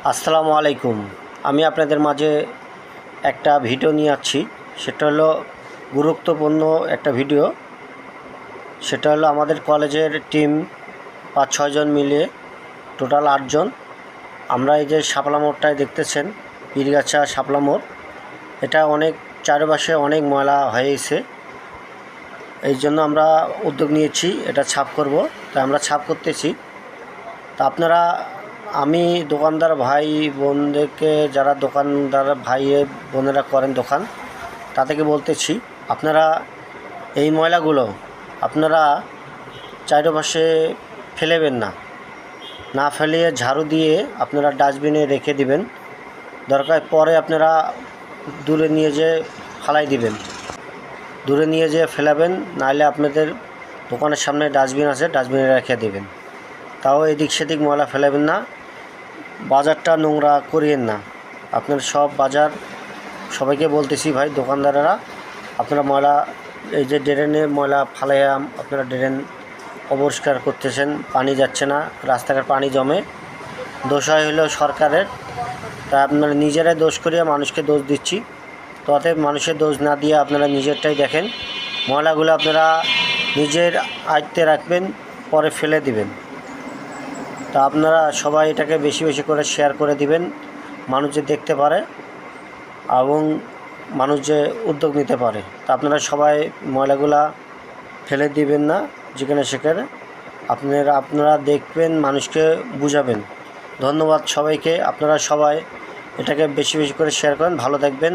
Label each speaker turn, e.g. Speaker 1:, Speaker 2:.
Speaker 1: আসসালামু আলাইকুম। আমি আপনাদের মাঝে একটা ভিডিও নিয়ে আসছি। সেটা হলো গুরুত্বপূর্ণ একটা ভিডিও। সেটা হলো আমাদের কলেজের টিম ৫-৬ জন মিলে টোটাল ৮ জন। আমরা এই যে শাপলা মোড়টায় দেখতেছেন, পীরগাছা শাপলা মোড়, এটা অনেক চারপাশে অনেক ময়লা হয়েছে। এই জন্য আমরা উদ্যোগ নিয়েছি এটা ছাপ করব। তাই আমরা ছাপ করতেছি। তা আপনারা, আমি দোকানদার ভাই বোনদেরকে, যারা দোকানদার ভাই বোনেরা করেন দোকান, তাদেরকে বলতেছি, আপনারা এই ময়লাগুলো আপনারা চারপাশে ফেলেবেন না, না ফেলিয়ে ঝাড়ু দিয়ে আপনারা ডাস্টবিনে রেখে দিবেন। দরকার পরে আপনারা দূরে নিয়ে যেয়ে ফালাই দিবেন, দূরে নিয়ে যেয়ে ফেলাবেন। নাহলে আপনাদের দোকানের সামনে ডাস্টবিন আছে, ডাস্টবিনে রেখে দেবেন। তাও এদিক সেদিক ময়লা ফেলাবেন না, বাজারটা নোংরা করিয়েন না। আপনার সব বাজার সবাইকে বলতেছি ভাই, দোকানদারেরা আপনারা ময়লা, এই যে ড্রেনে ময়লা ফালাইয়া আপনারা ড্রেন অপরিষ্কার করতেছেন, পানি যাচ্ছে না, রাস্তাঘাট পানি জমে। দোষ হয় হলো সরকারের। তা আপনারা নিজেরাই দোষ করিয়া মানুষকে দোষ দিচ্ছি। তো অতএব মানুষের দোষ না দিয়ে আপনারা নিজেরটাই দেখেন। ময়লাগুলো আপনারা নিজের আয়ত্তে রাখবেন, পরে ফেলে দিবেন। তা আপনারা সবাই এটাকে বেশি বেশি করে শেয়ার করে দিবেন, মানুষ যে দেখতে পারে এবং মানুষ যে উদ্যোগ নিতে পারে। তা আপনারা সবাই ময়লাগুলা ফেলে দিবেন না যেখানে সেখানে। আপনারা দেখবেন, মানুষকে বুঝাবেন। ধন্যবাদ সবাইকে। আপনারা সবাই এটাকে বেশি বেশি করে শেয়ার করেন। ভালো থাকবেন।